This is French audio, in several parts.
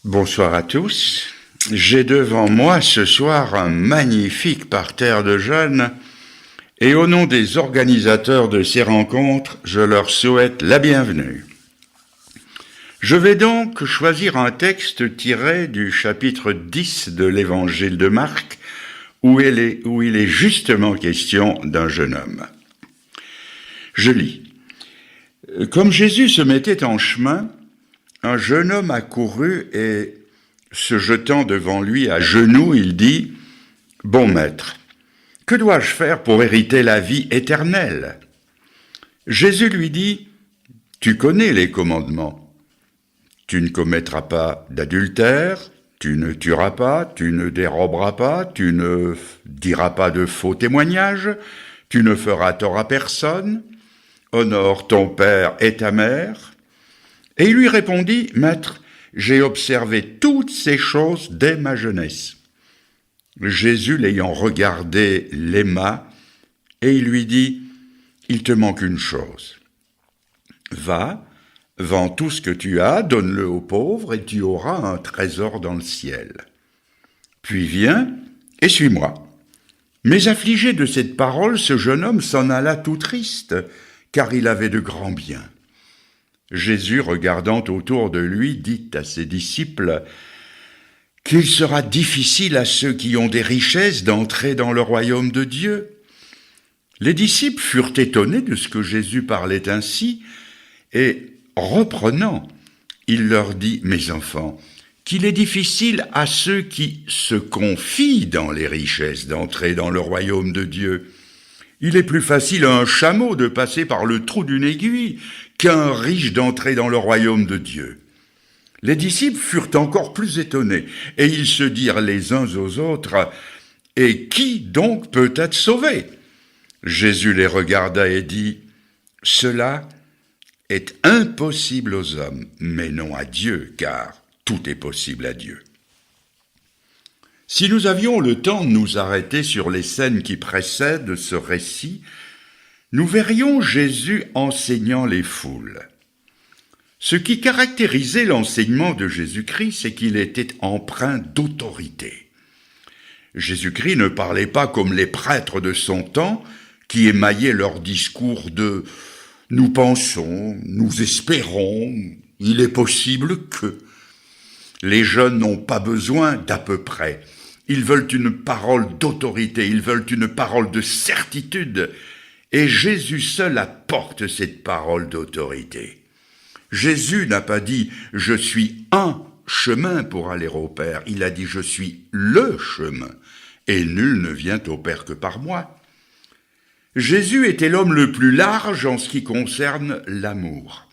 Bonsoir à tous. J'ai devant moi ce soir un magnifique parterre de jeunes et au nom des organisateurs de ces rencontres, je leur souhaite la bienvenue. Je vais donc choisir un texte tiré du chapitre 10 de l'évangile de Marc où il est justement question d'un jeune homme. Je lis. Comme Jésus se mettait en chemin, un jeune homme accourut et, se jetant devant lui à genoux, il dit « Bon maître, que dois-je faire pour hériter la vie éternelle ?» Jésus lui dit « Tu connais les commandements. Tu ne commettras pas d'adultère, tu ne tueras pas, tu ne déroberas pas, tu ne diras pas de faux témoignages, tu ne feras tort à personne, honore ton père et ta mère. » Et il lui répondit, « Maître, j'ai observé toutes ces choses dès ma jeunesse. » Jésus, l'ayant regardé, l'aima, et il lui dit, « Il te manque une chose. Va, vends tout ce que tu as, donne-le aux pauvres, et tu auras un trésor dans le ciel. Puis viens et suis-moi. » Mais affligé de cette parole, ce jeune homme s'en alla tout triste, car il avait de grands biens. Jésus, regardant autour de lui, dit à ses disciples qu'il sera difficile à ceux qui ont des richesses d'entrer dans le royaume de Dieu. Les disciples furent étonnés de ce que Jésus parlait ainsi, et reprenant, il leur dit « Mes enfants, qu'il est difficile à ceux qui se confient dans les richesses d'entrer dans le royaume de Dieu. Il est plus facile à un chameau de passer par le trou d'une aiguille qu'à un riche d'entrer dans le royaume de Dieu. » Les disciples furent encore plus étonnés, et ils se dirent les uns aux autres, « Et qui donc peut être sauvé ?» Jésus les regarda et dit, « Cela est impossible aux hommes, mais non à Dieu, car tout est possible à Dieu. » Si nous avions le temps de nous arrêter sur les scènes qui précèdent ce récit, nous verrions Jésus enseignant les foules. Ce qui caractérisait l'enseignement de Jésus-Christ, c'est qu'il était empreint d'autorité. Jésus-Christ ne parlait pas comme les prêtres de son temps qui émaillaient leur discours de « nous pensons, nous espérons, il est possible que ». Les jeunes n'ont pas besoin d'à peu près. Ils veulent une parole d'autorité, ils veulent une parole de certitude. Et Jésus seul apporte cette parole d'autorité. Jésus n'a pas dit « je suis un chemin pour aller au Père ». Il a dit « je suis le chemin, et nul ne vient au Père que par moi ». Jésus était l'homme le plus large en ce qui concerne l'amour.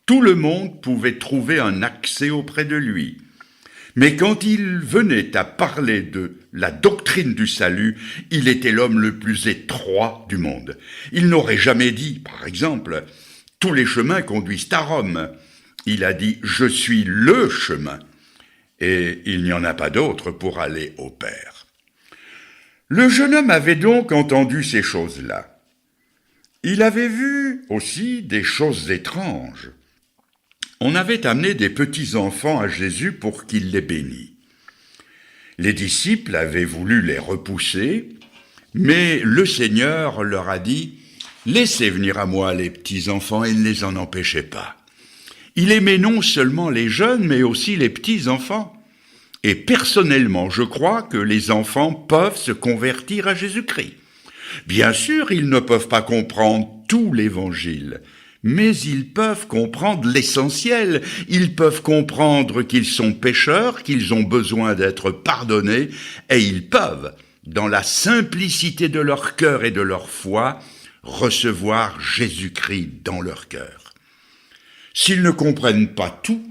Tout le monde pouvait trouver un accès auprès de lui. Mais quand il venait à parler de la doctrine du salut, il était l'homme le plus étroit du monde. Il n'aurait jamais dit, par exemple, « tous les chemins conduisent à Rome ». Il a dit « je suis le chemin » et il n'y en a pas d'autre pour aller au Père. Le jeune homme avait donc entendu ces choses-là. Il avait vu aussi des choses étranges. On avait amené des petits-enfants à Jésus pour qu'il les bénît. Les disciples avaient voulu les repousser, mais le Seigneur leur a dit « Laissez venir à moi les petits-enfants et ne les en empêchez pas. » Il aimait non seulement les jeunes, mais aussi les petits-enfants. Et personnellement, je crois que les enfants peuvent se convertir à Jésus-Christ. Bien sûr, ils ne peuvent pas comprendre tout l'Évangile, mais ils peuvent comprendre l'essentiel. Ils peuvent comprendre qu'ils sont pécheurs, qu'ils ont besoin d'être pardonnés, et ils peuvent, dans la simplicité de leur cœur et de leur foi, recevoir Jésus-Christ dans leur cœur. S'ils ne comprennent pas tout,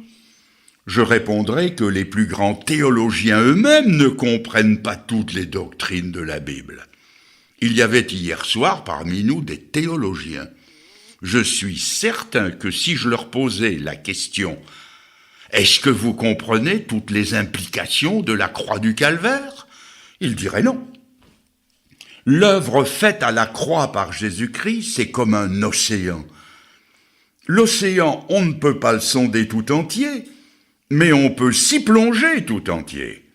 je répondrai que les plus grands théologiens eux-mêmes ne comprennent pas toutes les doctrines de la Bible. Il y avait hier soir parmi nous des théologiens. Je suis certain que si je leur posais la question « Est-ce que vous comprenez toutes les implications de la croix du Calvaire ?» ils diraient non. L'œuvre faite à la croix par Jésus-Christ, c'est comme un océan. L'océan, on ne peut pas le sonder tout entier, mais on peut s'y plonger tout entier.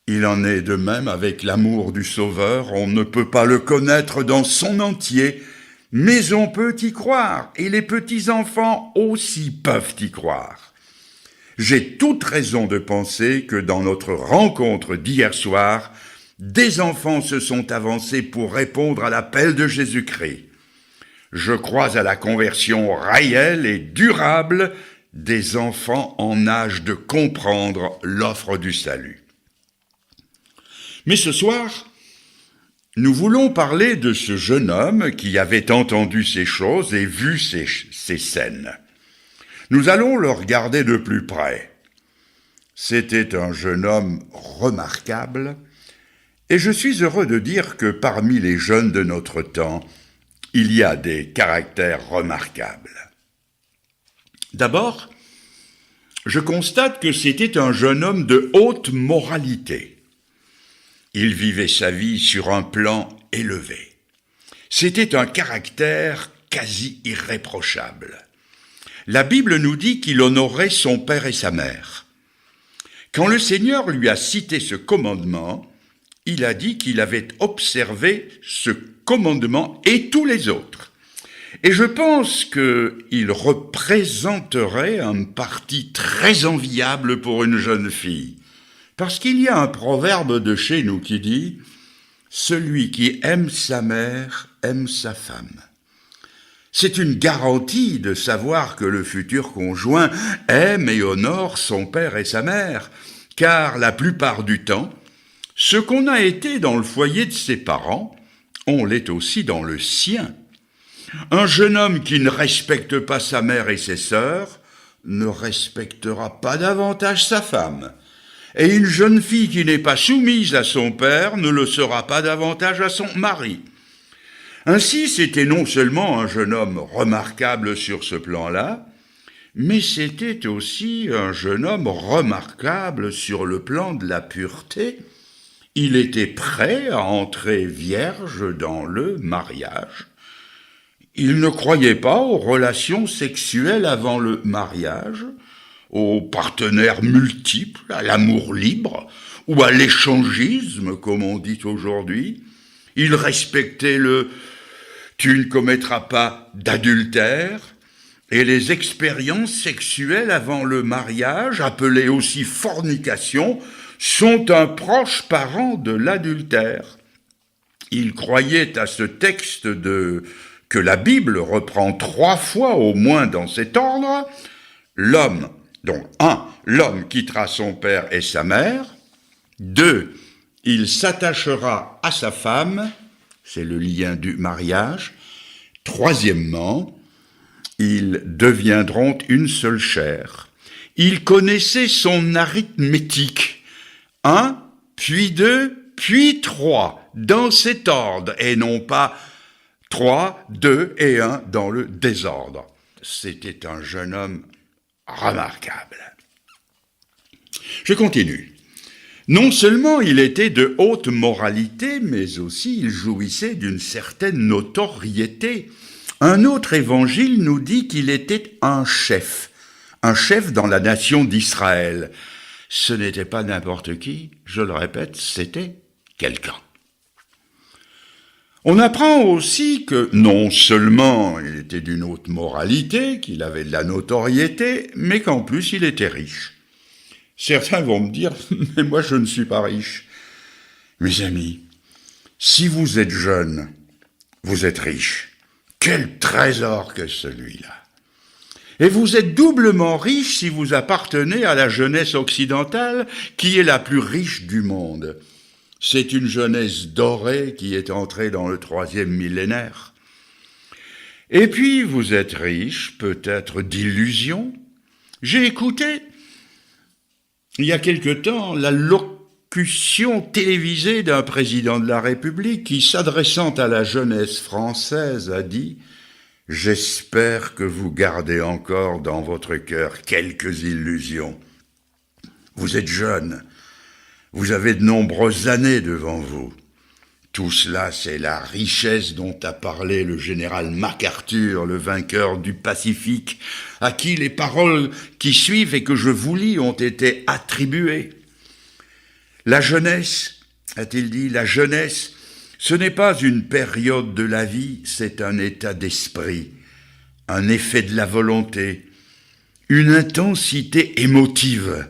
Il en est de même avec l'amour du Sauveur, on ne peut pas le connaître dans son entier, mais on peut y croire, et les petits-enfants aussi peuvent y croire. J'ai toute raison de penser que dans notre rencontre d'hier soir, des enfants se sont avancés pour répondre à l'appel de Jésus-Christ. Je crois à la conversion réelle et durable des enfants en âge de comprendre l'offre du salut. Mais ce soir, nous voulons parler de ce jeune homme qui avait entendu ces choses et vu ces scènes. Nous allons le regarder de plus près. C'était un jeune homme remarquable, et je suis heureux de dire que parmi les jeunes de notre temps, il y a des caractères remarquables. D'abord, je constate que c'était un jeune homme de haute moralité. Il vivait sa vie sur un plan élevé. C'était un caractère quasi irréprochable. La Bible nous dit qu'il honorait son père et sa mère. Quand le Seigneur lui a cité ce commandement, il a dit qu'il avait observé ce commandement et tous les autres. Et je pense qu'il représenterait un parti très enviable pour une jeune fille. Parce qu'il y a un proverbe de chez nous qui dit « Celui qui aime sa mère aime sa femme ». C'est une garantie de savoir que le futur conjoint aime et honore son père et sa mère, car la plupart du temps, ce qu'on a été dans le foyer de ses parents, on l'est aussi dans le sien. Un jeune homme qui ne respecte pas sa mère et ses sœurs ne respectera pas davantage sa femme. Et une jeune fille qui n'est pas soumise à son père ne le sera pas davantage à son mari. Ainsi, c'était non seulement un jeune homme remarquable sur ce plan-là, mais c'était aussi un jeune homme remarquable sur le plan de la pureté. Il était prêt à entrer vierge dans le mariage. Il ne croyait pas aux relations sexuelles avant le mariage, aux partenaires multiples, à l'amour libre ou à l'échangisme, comme on dit aujourd'hui. Il respectait le « tu ne commettras pas d'adultère » et les expériences sexuelles avant le mariage, appelées aussi fornication, sont un proche parent de l'adultère. Il croyait à ce texte que la Bible reprend 3 fois au moins dans cet ordre, l'homme, donc 1, l'homme quittera son père et sa mère, 2, il s'attachera à sa femme, c'est le lien du mariage, 3, ils deviendront une seule chair. Il connaissait son arithmétique, 1, puis 2, puis 3, dans cet ordre, et non pas 3, 2 et 1 dans le désordre. C'était un jeune homme remarquable. Je continue. Non seulement il était de haute moralité, mais aussi il jouissait d'une certaine notoriété. Un autre évangile nous dit qu'il était un chef dans la nation d'Israël. Ce n'était pas n'importe qui, je le répète, c'était quelqu'un. On apprend aussi que non seulement il était d'une haute moralité, qu'il avait de la notoriété, mais qu'en plus il était riche. Certains vont me dire, mais moi je ne suis pas riche. Mes amis, si vous êtes jeune, vous êtes riche. Quel trésor que celui-là! Et vous êtes doublement riche si vous appartenez à la jeunesse occidentale, qui est la plus riche du monde. C'est une jeunesse dorée qui est entrée dans le 3e millénaire. Et puis, vous êtes riche, peut-être d'illusions. J'ai écouté, il y a quelque temps, la locution télévisée d'un président de la République qui, s'adressant à la jeunesse française, a dit « J'espère que vous gardez encore dans votre cœur quelques illusions. Vous êtes jeune. Vous avez de nombreuses années devant vous. Tout cela, c'est la richesse dont a parlé le général MacArthur, le vainqueur du Pacifique, à qui les paroles qui suivent et que je vous lis ont été attribuées. La jeunesse, a-t-il dit, la jeunesse, ce n'est pas une période de la vie, c'est un état d'esprit, un effet de la volonté, une intensité émotive,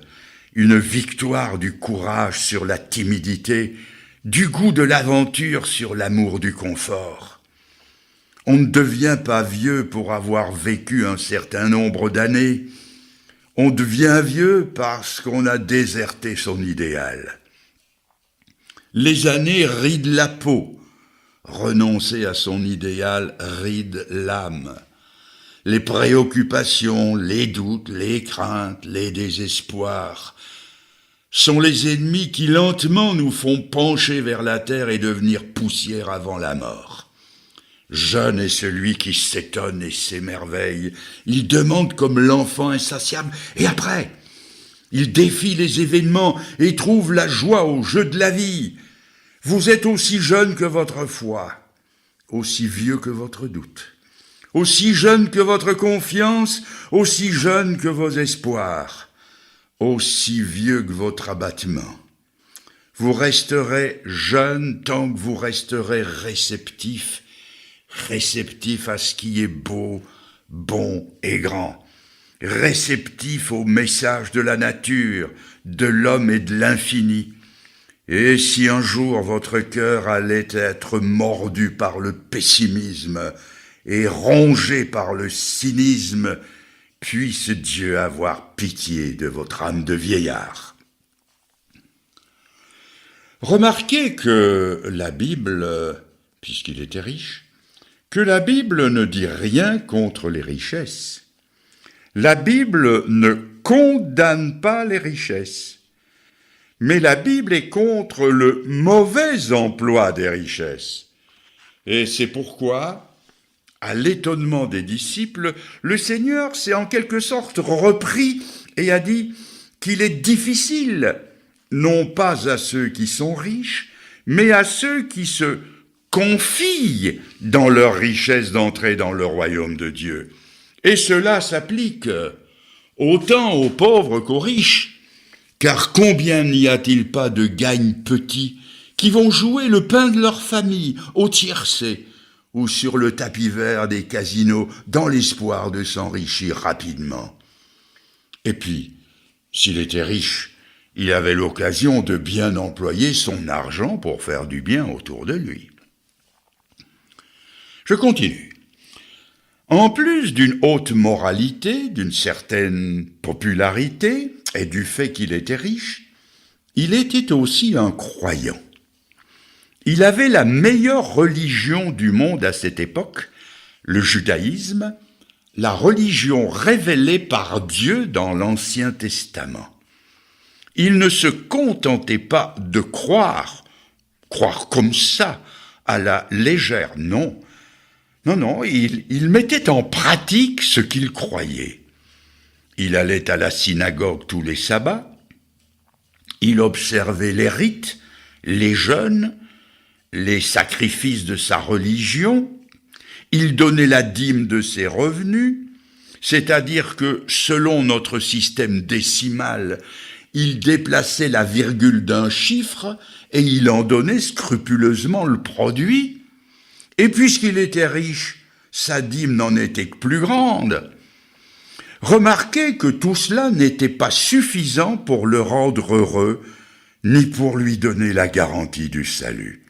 une victoire du courage sur la timidité, du goût de l'aventure sur l'amour du confort. On ne devient pas vieux pour avoir vécu un certain nombre d'années. On devient vieux parce qu'on a déserté son idéal. Les années rident la peau. Renoncer à son idéal ride l'âme. Les préoccupations, les doutes, les craintes, les désespoirs sont les ennemis qui lentement nous font pencher vers la terre et devenir poussière avant la mort. Jeune est celui qui s'étonne et s'émerveille. Il demande comme l'enfant insatiable. Et après, il défie les événements et trouve la joie au jeu de la vie. Vous êtes aussi jeune que votre foi, aussi vieux que votre doute, aussi jeune que votre confiance, aussi jeune que vos espoirs, aussi vieux que votre abattement. Vous resterez jeune tant que vous resterez réceptif à ce qui est beau, bon et grand, réceptif au message de la nature, de l'homme et de l'infini. Et si un jour votre cœur allait être mordu par le pessimisme et rongé par le cynisme, puisse Dieu avoir pitié de votre âme de vieillard. Remarquez que la Bible, puisqu'il était riche, que la Bible ne dit rien contre les richesses. La Bible ne condamne pas les richesses, mais la Bible est contre le mauvais emploi des richesses. Et c'est pourquoi, à l'étonnement des disciples, le Seigneur s'est en quelque sorte repris et a dit qu'il est difficile, non pas à ceux qui sont riches, mais à ceux qui se confient dans leur richesse d'entrer dans le royaume de Dieu. Et cela s'applique autant aux pauvres qu'aux riches, car combien n'y a-t-il pas de gagnes petits qui vont jouer le pain de leur famille au tiercé, ou sur le tapis vert des casinos dans l'espoir de s'enrichir rapidement. Et puis, s'il était riche, il avait l'occasion de bien employer son argent pour faire du bien autour de lui. Je continue. En plus d'une haute moralité, d'une certaine popularité et du fait qu'il était riche, il était aussi un croyant. Il avait la meilleure religion du monde à cette époque, le judaïsme, la religion révélée par Dieu dans l'Ancien Testament. Il ne se contentait pas de croire comme ça, à la légère, non. Non, il mettait en pratique ce qu'il croyait. Il allait à la synagogue tous les sabbats, il observait les rites, les jeûnes, les sacrifices de sa religion, il donnait la dîme de ses revenus, c'est-à-dire que, selon notre système décimal, il déplaçait la virgule d'un chiffre et il en donnait scrupuleusement le produit. Et puisqu'il était riche, sa dîme n'en était que plus grande. Remarquez que tout cela n'était pas suffisant pour le rendre heureux, ni pour lui donner la garantie du salut.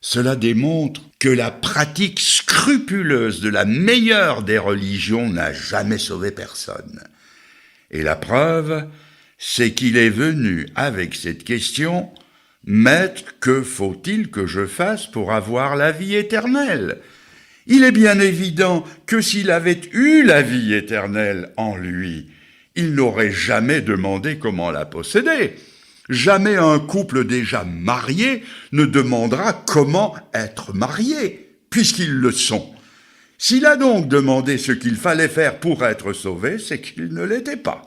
Cela démontre que la pratique scrupuleuse de la meilleure des religions n'a jamais sauvé personne. Et la preuve, c'est qu'il est venu avec cette question « Maître, que faut-il que je fasse pour avoir la vie éternelle ?» Il est bien évident que s'il avait eu la vie éternelle en lui, il n'aurait jamais demandé comment la posséder. Jamais un couple déjà marié ne demandera comment être marié, puisqu'ils le sont. S'il a donc demandé ce qu'il fallait faire pour être sauvé, c'est qu'il ne l'était pas.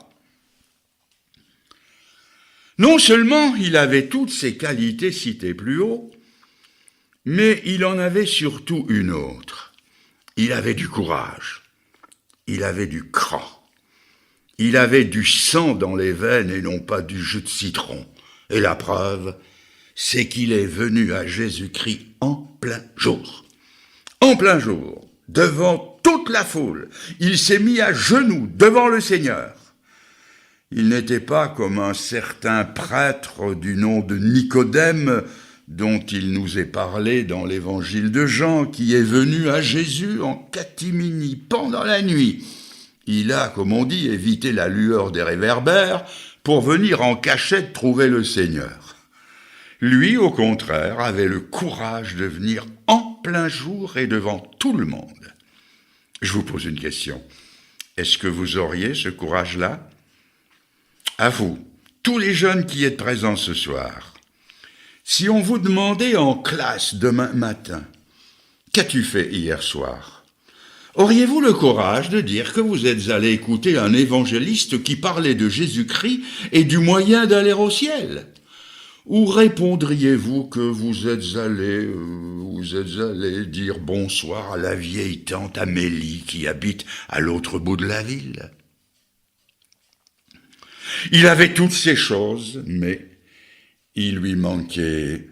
Non seulement il avait toutes ces qualités citées plus haut, Mais il en avait surtout une autre. Il avait du courage. Il avait du cran. Il avait du sang dans les veines et non pas du jus de citron. Et la preuve, c'est qu'il est venu à Jésus-Christ en plein jour. En plein jour, devant toute la foule, il s'est mis à genoux devant le Seigneur. Il n'était pas comme un certain prêtre du nom de Nicodème, dont il nous est parlé dans l'évangile de Jean, qui est venu à Jésus en catimini pendant la nuit. Il a, comme on dit, évité la lueur des réverbères pour venir en cachette trouver le Seigneur. Lui, au contraire, avait le courage de venir en plein jour et devant tout le monde. Je vous pose une question. Est-ce que vous auriez ce courage-là ? À vous, tous les jeunes qui êtes présents ce soir, si on vous demandait en classe demain matin, qu'as-tu fait hier soir ? Auriez-vous le courage de dire que vous êtes allé écouter un évangéliste qui parlait de Jésus-Christ et du moyen d'aller au ciel ? Ou répondriez-vous que vous êtes allé dire bonsoir à la vieille tante Amélie qui habite à l'autre bout de la ville ? Il avait toutes ces choses, mais il lui manquait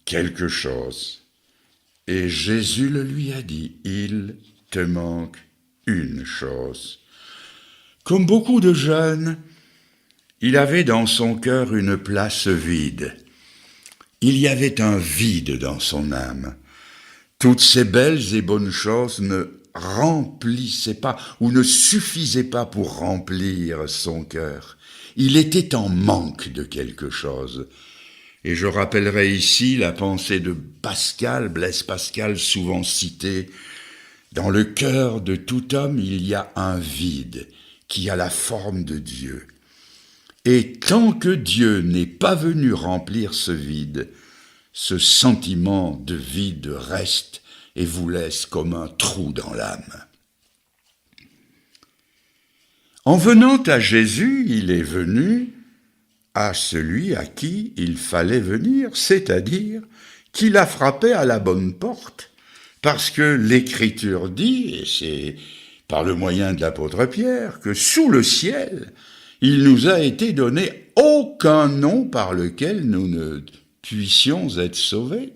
quelque chose. Et Jésus le lui a dit, il te manque une chose. Comme beaucoup de jeunes, il avait dans son cœur une place vide. Il y avait un vide dans son âme. Toutes ces belles et bonnes choses ne remplissaient pas ou ne suffisaient pas pour remplir son cœur. Il était en manque de quelque chose. Et je rappellerai ici la pensée de Pascal, Blaise Pascal, souvent citée. Dans le cœur de tout homme, il y a un vide qui a la forme de Dieu. Et tant que Dieu n'est pas venu remplir ce vide, ce sentiment de vide reste et vous laisse comme un trou dans l'âme. En venant à Jésus, il est venu à celui à qui il fallait venir, c'est-à-dire qu'il a frappé à la bonne porte, parce que l'Écriture dit, et c'est par le moyen de l'apôtre Pierre, que sous le ciel, il nous a été donné aucun nom par lequel nous ne puissions être sauvés.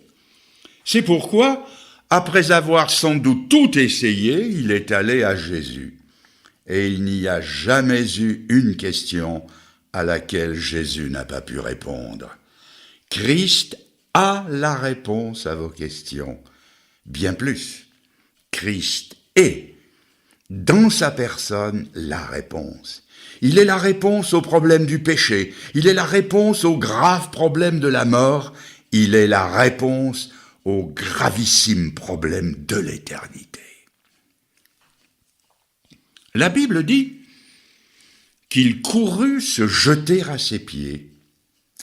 C'est pourquoi, après avoir sans doute tout essayé, il est allé à Jésus. Et il n'y a jamais eu une question à laquelle Jésus n'a pas pu répondre. Christ a la réponse à vos questions. Bien plus, Christ est, dans sa personne, la réponse. Il est la réponse au problème du péché. Il est la réponse au grave problème de la mort. Il est la réponse au gravissime problème de l'éternité. La Bible dit qu'il courut se jeter à ses pieds.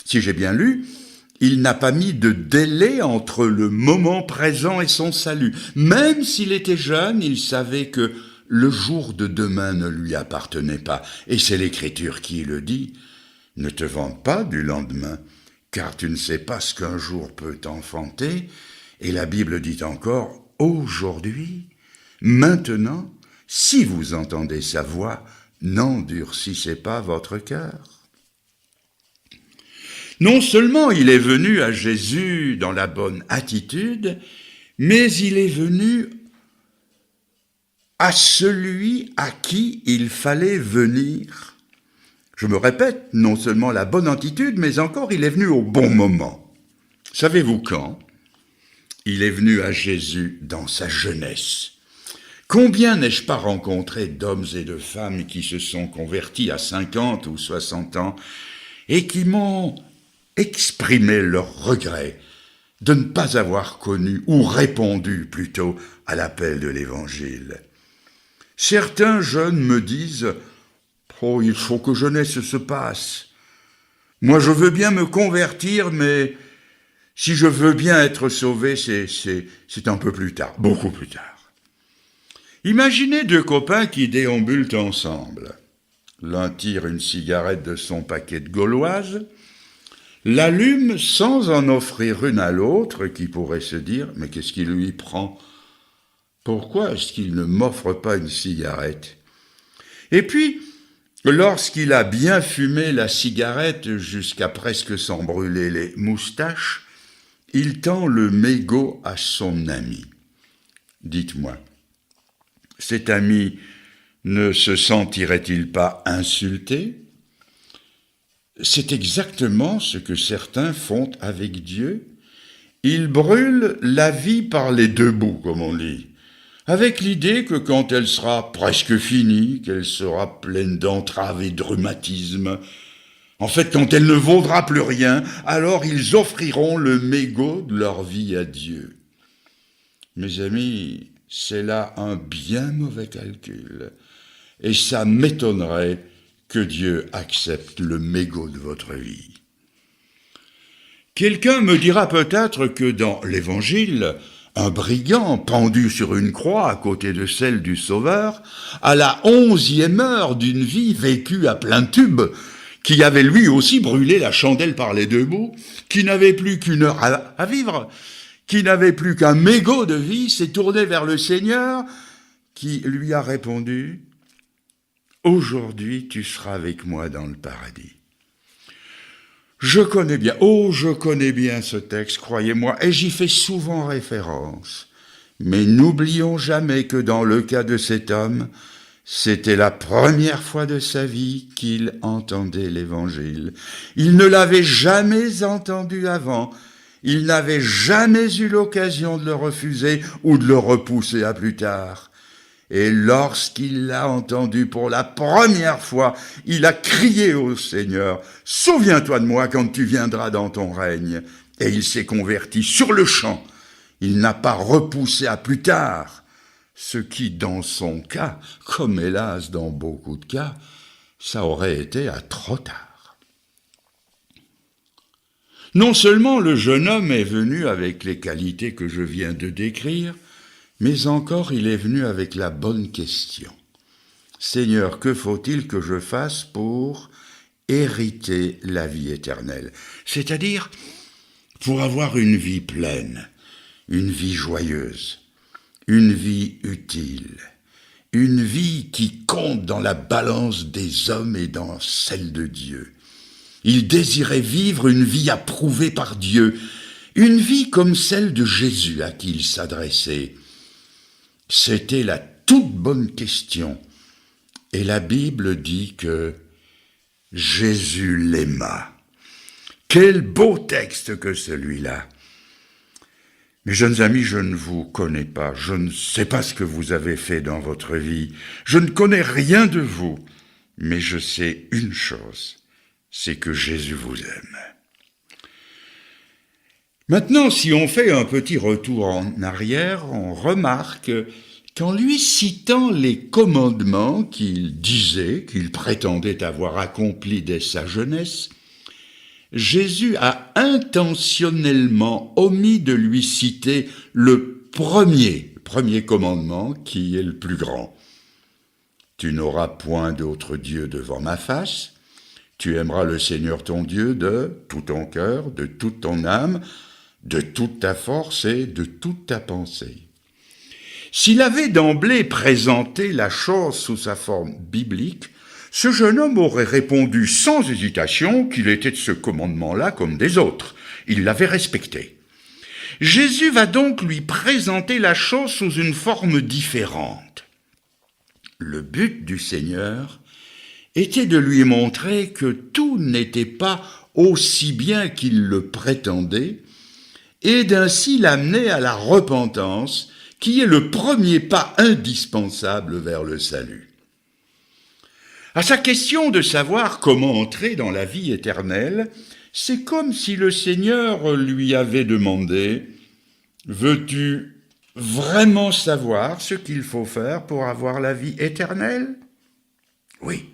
Si j'ai bien lu, il n'a pas mis de délai entre le moment présent et son salut. Même s'il était jeune, il savait que le jour de demain ne lui appartenait pas. Et c'est l'Écriture qui le dit. Ne te vante pas du lendemain, car tu ne sais pas ce qu'un jour peut t'enfanter. Et la Bible dit encore, aujourd'hui, maintenant, si vous entendez sa voix, n'endurcissez pas votre cœur. Non seulement il est venu à Jésus dans la bonne attitude, mais il est venu à celui à qui il fallait venir. Je me répète, non seulement la bonne attitude, mais encore il est venu au bon moment. Savez-vous quand ? Il est venu à Jésus dans sa jeunesse. Combien n'ai-je pas rencontré d'hommes et de femmes qui se sont convertis à 50 ou 60 ans et qui m'ont exprimé leur regret de ne pas avoir connu ou répondu plutôt à l'appel de l'Évangile. Certains jeunes me disent « Oh, il faut que jeunesse se passe. Moi, je veux bien me convertir, mais si je veux bien être sauvé, c'est un peu plus tard, beaucoup plus tard. » Imaginez deux copains qui déambulent ensemble. L'un tire une cigarette de son paquet de gauloises, l'allume sans en offrir une à l'autre qui pourrait se dire « Mais qu'est-ce qui lui prend ? Pourquoi est-ce qu'il ne m'offre pas une cigarette ?» Et puis, lorsqu'il a bien fumé la cigarette jusqu'à presque s'en brûler les moustaches, il tend le mégot à son ami. Dites-moi, cet ami ne se sentirait-il pas insulté ? C'est exactement ce que certains font avec Dieu. Ils brûlent la vie par les deux bouts, comme on dit, avec l'idée que quand elle sera presque finie, qu'elle sera pleine d'entraves et de rhumatismes, en fait, quand elle ne vaudra plus rien, alors ils offriront le mégot de leur vie à Dieu. Mes amis, c'est là un bien mauvais calcul, et ça m'étonnerait que Dieu accepte le mégot de votre vie. Quelqu'un me dira peut-être que dans l'Évangile, un brigand pendu sur une croix à côté de celle du Sauveur, à la 11e heure d'une vie vécue à plein tube, qui avait lui aussi brûlé la chandelle par les deux bouts, qui n'avait plus qu'une heure à vivre, qui n'avait plus qu'un mégot de vie, s'est tourné vers le Seigneur, qui lui a répondu « Aujourd'hui tu seras avec moi dans le paradis ». Je connais bien ce texte, croyez-moi, et j'y fais souvent référence. Mais n'oublions jamais que dans le cas de cet homme, c'était la première fois de sa vie qu'il entendait l'Évangile. Il ne l'avait jamais entendu avant. Il n'avait jamais eu l'occasion de le refuser ou de le repousser à plus tard. Et lorsqu'il l'a entendu pour la première fois, il a crié au Seigneur « Souviens-toi de moi quand tu viendras dans ton règne ». Et il s'est converti sur le champ. Il n'a pas repoussé à plus tard. Ce qui, dans son cas, comme hélas dans beaucoup de cas, ça aurait été à trop tard. Non seulement le jeune homme est venu avec les qualités que je viens de décrire, mais encore il est venu avec la bonne question. Seigneur, que faut-il que je fasse pour hériter la vie éternelle ? C'est-à-dire pour avoir une vie pleine, une vie joyeuse, une vie utile, une vie qui compte dans la balance des hommes et dans celle de Dieu. Il désirait vivre une vie approuvée par Dieu, une vie comme celle de Jésus à qui il s'adressait. C'était la toute bonne question. Et la Bible dit que Jésus l'aima. Quel beau texte que celui-là! Mes jeunes amis, je ne vous connais pas, je ne sais pas ce que vous avez fait dans votre vie, je ne connais rien de vous, mais je sais une chose, c'est que Jésus vous aime. Maintenant, si on fait un petit retour en arrière, on remarque qu'en lui citant les commandements qu'il disait, qu'il prétendait avoir accomplis dès sa jeunesse, Jésus a intentionnellement omis de lui citer le premier commandement qui est le plus grand. Tu n'auras point d'autre Dieu devant ma face, tu aimeras le Seigneur ton Dieu de tout ton cœur, de toute ton âme, de toute ta force et de toute ta pensée. S'il avait d'emblée présenté la chose sous sa forme biblique, ce jeune homme aurait répondu sans hésitation qu'il était de ce commandement-là comme des autres. Il l'avait respecté. Jésus va donc lui présenter la chose sous une forme différente. Le but du Seigneur était de lui montrer que tout n'était pas aussi bien qu'il le prétendait et d'ainsi l'amener à la repentance qui est le premier pas indispensable vers le salut. À sa question de savoir comment entrer dans la vie éternelle, c'est comme si le Seigneur lui avait demandé « Veux-tu vraiment savoir ce qu'il faut faire pour avoir la vie éternelle ?» Oui.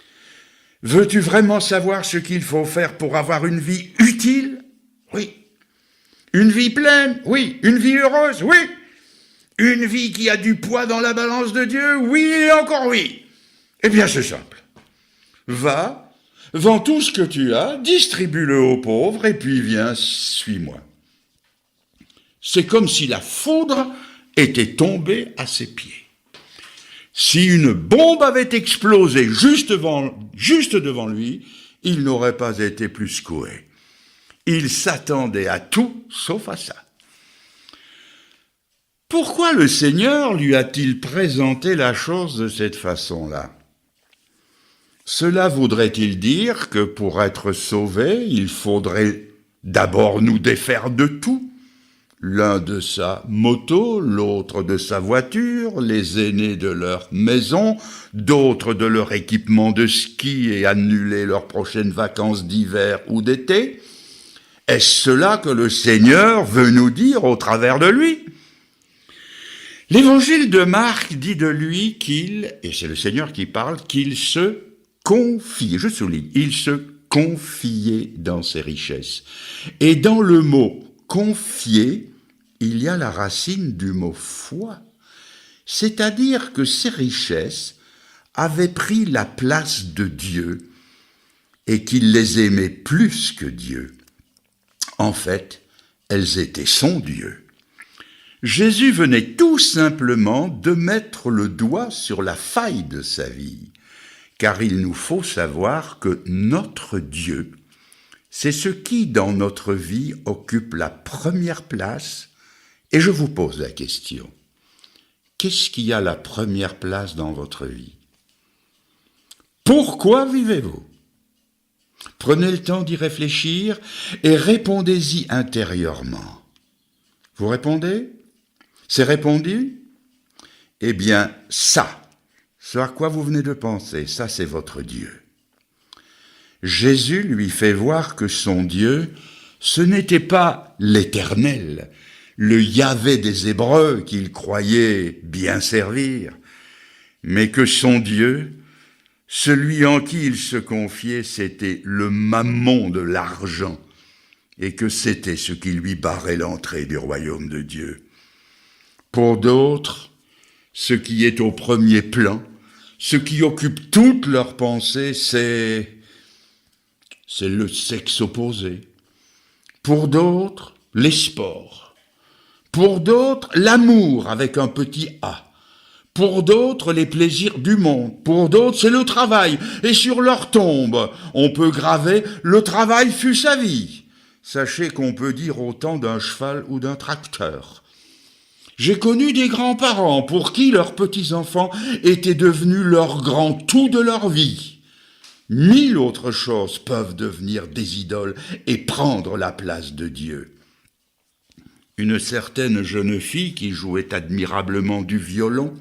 « Veux-tu vraiment savoir ce qu'il faut faire pour avoir une vie utile ?» Oui. « Une vie pleine ?» Oui. « Une vie heureuse ?» Oui. « Une vie qui a du poids dans la balance de Dieu ?» Oui et encore oui. Eh bien, c'est simple. Va vends tout ce que tu as, distribue-le aux pauvres, et puis viens, suis-moi. C'est comme si la foudre était tombée à ses pieds. Si une bombe avait explosé juste devant lui, il n'aurait pas été plus secoué. Il s'attendait à tout sauf à ça. Pourquoi le Seigneur lui a-t-il présenté la chose de cette façon-là ? Cela voudrait-il dire que pour être sauvés, il faudrait d'abord nous défaire de tout ? L'un de sa moto, l'autre de sa voiture, les aînés de leur maison, d'autres de leur équipement de ski et annuler leurs prochaines vacances d'hiver ou d'été. Est-ce cela que le Seigneur veut nous dire au travers de lui ? L'évangile de Marc dit de lui qu'il, et c'est le Seigneur qui parle, qu'il se confie, je souligne, il se confiait dans ses richesses. Et dans le mot confier, il y a la racine du mot foi, c'est-à-dire que ces richesses avaient pris la place de Dieu et qu'il les aimait plus que Dieu. En fait, elles étaient son Dieu. Jésus venait tout simplement de mettre le doigt sur la faille de sa vie, car il nous faut savoir que notre Dieu, c'est ce qui, dans notre vie, occupe la première place. Et je vous pose la question, qu'est-ce qui a la première place dans votre vie ? Pourquoi vivez-vous ? Prenez le temps d'y réfléchir et répondez-y intérieurement. Vous répondez ? C'est répondu ? Eh bien, ça, ce à quoi vous venez de penser, ça c'est votre Dieu. Jésus lui fait voir que son Dieu, ce n'était pas l'Éternel, le Yahvé des Hébreux qu'il croyait bien servir, mais que son Dieu, celui en qui il se confiait, c'était le mammon de l'argent, et que c'était ce qui lui barrait l'entrée du royaume de Dieu. Pour d'autres, ce qui est au premier plan, ce qui occupe toutes leurs pensées, c'est le sexe opposé. Pour d'autres, les sports. Pour d'autres, l'amour avec un petit A. Pour d'autres, les plaisirs du monde. Pour d'autres, c'est le travail. Et sur leur tombe, on peut graver « Le travail fut sa vie ». Sachez qu'on peut dire autant d'un cheval ou d'un tracteur. J'ai connu des grands-parents pour qui leurs petits-enfants étaient devenus leur grand tout de leur vie. 1000 autres choses peuvent devenir des idoles et prendre la place de Dieu. Une certaine jeune fille qui jouait admirablement du violon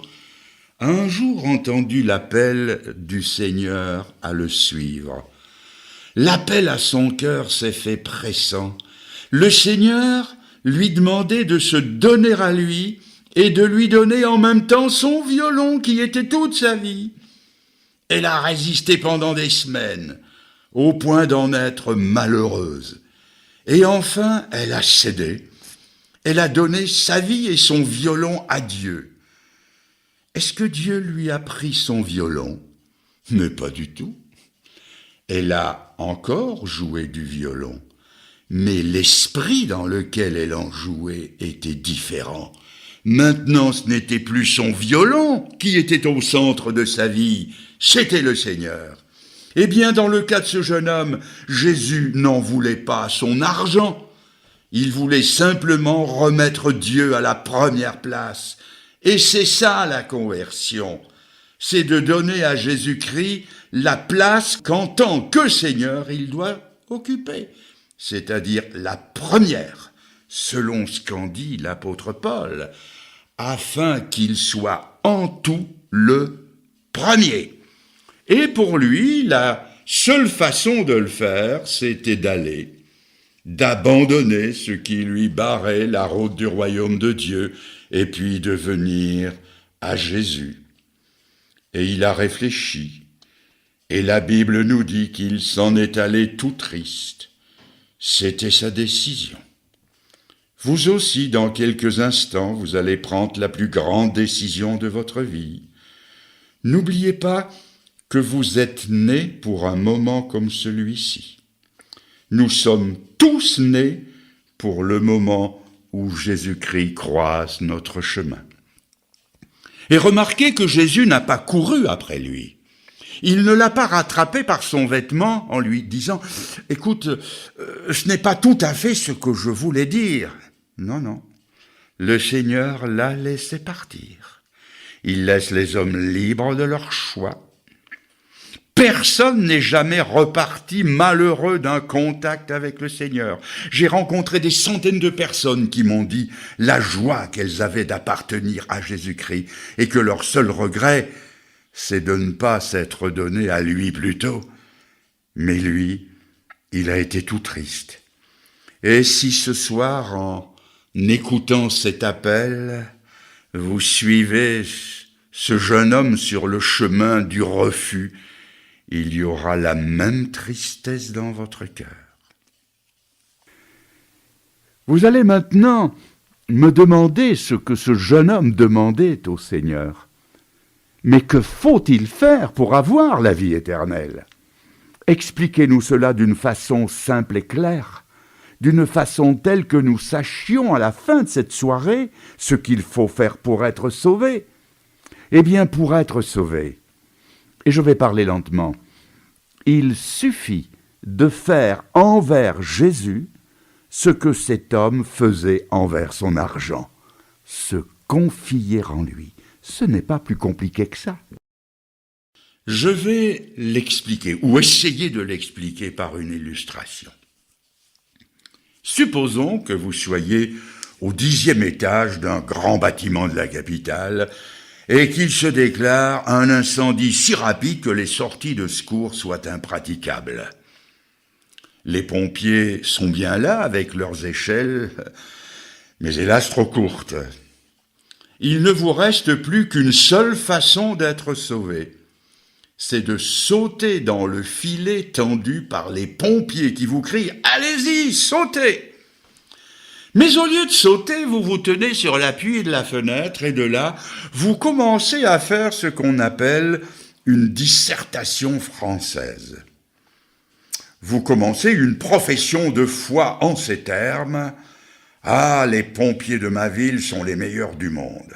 a un jour entendu l'appel du Seigneur à le suivre. L'appel à son cœur s'est fait pressant. Le Seigneur lui demandait de se donner à lui et de lui donner en même temps son violon qui était toute sa vie. Elle a résisté pendant des semaines, au point d'en être malheureuse. Et enfin, elle a cédé. Elle a donné sa vie et son violon à Dieu. Est-ce que Dieu lui a pris son violon ? Mais pas du tout. Elle a encore joué du violon, mais l'esprit dans lequel elle en jouait était différent. Maintenant, ce n'était plus son violon qui était au centre de sa vie, c'était le Seigneur. Eh bien, dans le cas de ce jeune homme, Jésus n'en voulait pas son argent. Il voulait simplement remettre Dieu à la première place. Et c'est ça la conversion. C'est de donner à Jésus-Christ la place qu'en tant que Seigneur, il doit occuper. C'est-à-dire la première, selon ce qu'en dit l'apôtre Paul, afin qu'il soit en tout le premier. Et pour lui, la seule façon de le faire, c'était d'abandonner ce qui lui barrait la route du royaume de Dieu, et puis de venir à Jésus. Et il a réfléchi, et la Bible nous dit qu'il s'en est allé tout triste. C'était sa décision. Vous aussi, dans quelques instants, vous allez prendre la plus grande décision de votre vie. N'oubliez pas que vous êtes nés pour un moment comme celui-ci. Nous sommes tous nés pour le moment où Jésus-Christ croise notre chemin. Et remarquez que Jésus n'a pas couru après lui. Il ne l'a pas rattrapé par son vêtement en lui disant « Écoute, ce n'est pas tout à fait ce que je voulais dire. » Non, non. Le Seigneur l'a laissé partir. Il laisse les hommes libres de leur choix. Personne n'est jamais reparti malheureux d'un contact avec le Seigneur. J'ai rencontré des centaines de personnes qui m'ont dit la joie qu'elles avaient d'appartenir à Jésus-Christ et que leur seul regret, c'est de ne pas s'être donné à lui plus tôt. Mais lui, il a été tout triste. Et si ce soir, en écoutant cet appel, vous suivez ce jeune homme sur le chemin du refus, il y aura la même tristesse dans votre cœur. Vous allez maintenant me demander ce que ce jeune homme demandait au Seigneur. Mais que faut-il faire pour avoir la vie éternelle? Expliquez-nous cela d'une façon simple et claire, d'une façon telle que nous sachions à la fin de cette soirée ce qu'il faut faire pour être sauvé. Eh bien, pour être sauvé, et je vais parler lentement, il suffit de faire envers Jésus ce que cet homme faisait envers son argent, se confier en lui. Ce n'est pas plus compliqué que ça. Je vais l'expliquer, ou essayer de l'expliquer par une illustration. Supposons que vous soyez au 10e étage d'un grand bâtiment de la capitale et qu'il se déclare un incendie si rapide que les sorties de secours soient impraticables. Les pompiers sont bien là avec leurs échelles, mais hélas trop courtes. Il ne vous reste plus qu'une seule façon d'être sauvé. C'est de sauter dans le filet tendu par les pompiers qui vous crient « Allez-y, sautez !» Mais au lieu de sauter, vous vous tenez sur l'appui de la fenêtre et de là, vous commencez à faire ce qu'on appelle une dissertation française. Vous commencez une profession de foi en ces termes. « Ah, les pompiers de ma ville sont les meilleurs du monde.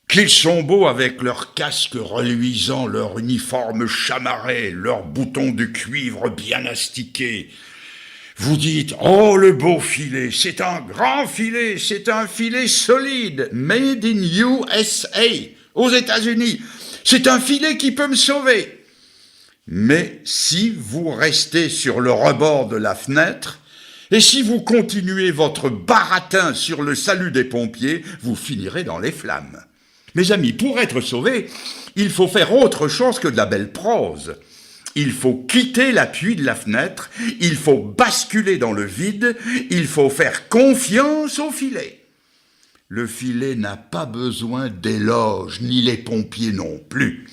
Qu'ils sont beaux avec leurs casques reluisants, leur uniforme chamarré, leurs boutons de cuivre bien astiqués. » Vous dites, oh le beau filet, c'est un grand filet, c'est un filet solide, made in USA, aux États-Unis. C'est un filet qui peut me sauver. Mais si vous restez sur le rebord de la fenêtre, et si vous continuez votre baratin sur le salut des pompiers, vous finirez dans les flammes. Mes amis, pour être sauvé, il faut faire autre chose que de la belle prose. Il faut quitter l'appui de la fenêtre, il faut basculer dans le vide, il faut faire confiance au filet. Le filet n'a pas besoin d'éloges, ni les pompiers non plus.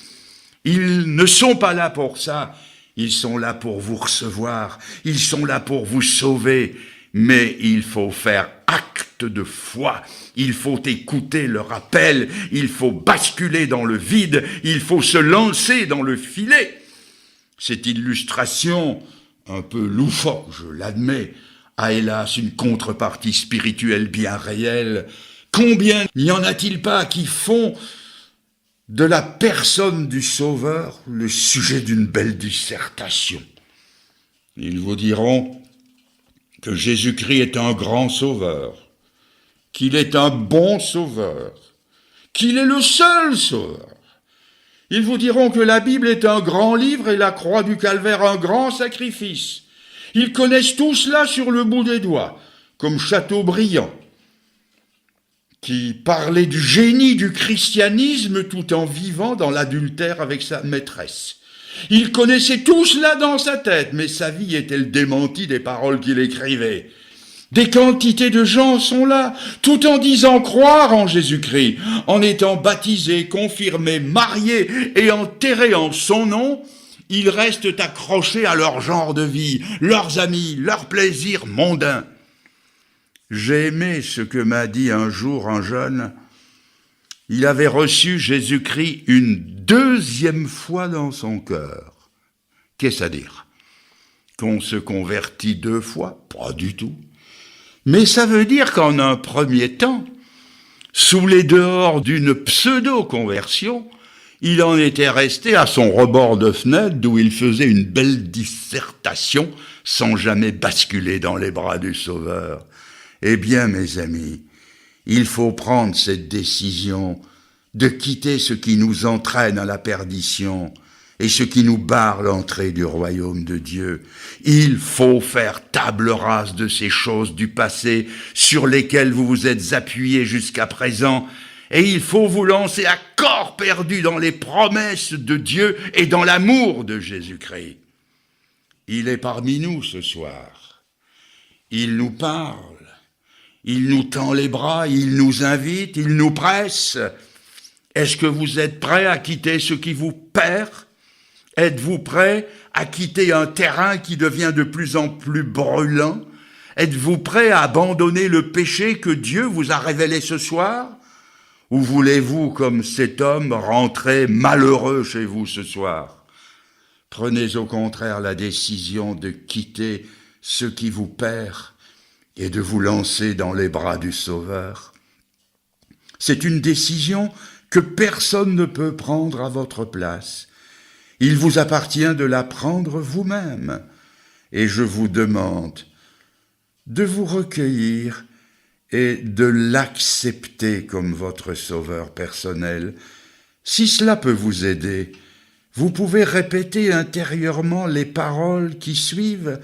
Ils ne sont pas là pour ça, ils sont là pour vous recevoir, ils sont là pour vous sauver, mais il faut faire acte de foi, il faut écouter leur appel, il faut basculer dans le vide, il faut se lancer dans le filet. Cette illustration, un peu loufoque, je l'admets, a hélas une contrepartie spirituelle bien réelle. Combien n'y en a-t-il pas qui font de la personne du Sauveur le sujet d'une belle dissertation? Ils vous diront que Jésus-Christ est un grand sauveur, qu'il est un bon sauveur, qu'il est le seul sauveur. Ils vous diront que la Bible est un grand livre et la croix du calvaire un grand sacrifice. Ils connaissent tout cela sur le bout des doigts, comme Chateaubriand, qui parlait du génie du christianisme tout en vivant dans l'adultère avec sa maîtresse. Il connaissait tout cela dans sa tête, mais sa vie était le démenti des paroles qu'il écrivait. Des quantités de gens sont là, tout en disant croire en Jésus-Christ, en étant baptisés, confirmés, mariés et enterrés en son nom, ils restent accrochés à leur genre de vie, leurs amis, leurs plaisirs mondains. J'ai aimé ce que m'a dit un jour un jeune. Il avait reçu Jésus-Christ une deuxième fois dans son cœur. Qu'est-ce à dire? Qu'on se convertit 2 fois? Pas du tout. Mais ça veut dire qu'en un premier temps, sous les dehors d'une pseudo-conversion, il en était resté à son rebord de fenêtre d'où il faisait une belle dissertation sans jamais basculer dans les bras du Sauveur. Eh bien, mes amis, il faut prendre cette décision de quitter ce qui nous entraîne à la perdition et ce qui nous barre l'entrée du royaume de Dieu. Il faut faire table rase de ces choses du passé sur lesquelles vous vous êtes appuyés jusqu'à présent, et il faut vous lancer à corps perdu dans les promesses de Dieu et dans l'amour de Jésus-Christ. Il est parmi nous ce soir. Il nous parle. Il nous tend les bras, il nous invite, il nous presse. Est-ce que vous êtes prêts à quitter ce qui vous perd? Êtes-vous prêts à quitter un terrain qui devient de plus en plus brûlant? Êtes-vous prêts à abandonner le péché que Dieu vous a révélé ce soir? Ou voulez-vous, comme cet homme, rentrer malheureux chez vous ce soir? Prenez au contraire la décision de quitter ce qui vous perd et de vous lancer dans les bras du Sauveur. C'est une décision que personne ne peut prendre à votre place. Il vous appartient de la prendre vous-même. Et je vous demande de vous recueillir et de l'accepter comme votre sauveur personnel. Si cela peut vous aider, vous pouvez répéter intérieurement les paroles qui suivent,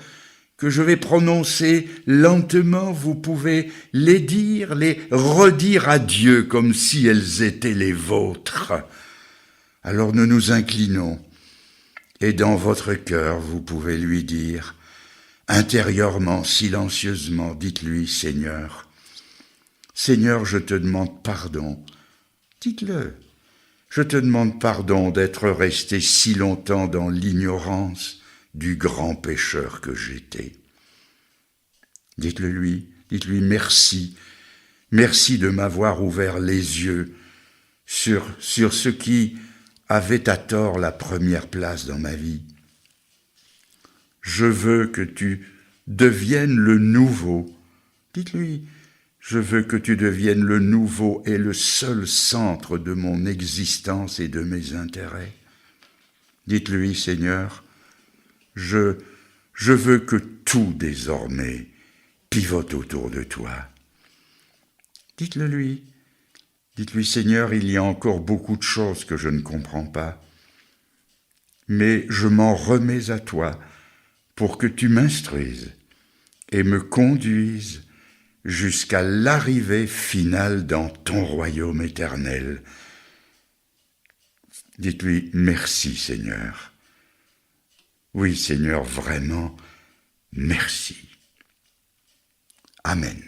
que je vais prononcer lentement. Vous pouvez les dire, les redire à Dieu comme si elles étaient les vôtres. Alors nous nous inclinons, et dans votre cœur, vous pouvez lui dire, intérieurement, silencieusement, dites-lui, Seigneur, Seigneur, je te demande pardon. Dites-le. Je te demande pardon d'être resté si longtemps dans l'ignorance du grand pécheur que j'étais. Dites-le lui, dites-lui merci. Merci de m'avoir ouvert les yeux sur ce qui avait à tort la première place dans ma vie. Je veux que tu deviennes le nouveau. Dites-lui, je veux que tu deviennes le nouveau et le seul centre de mon existence et de mes intérêts. Dites-lui, Seigneur, je veux que tout désormais pivote autour de toi. Dites-le lui. Dites-lui, Seigneur, il y a encore beaucoup de choses que je ne comprends pas, mais je m'en remets à toi pour que tu m'instruises et me conduises jusqu'à l'arrivée finale dans ton royaume éternel. Dites-lui, merci Seigneur. Oui Seigneur, vraiment, merci. Amen.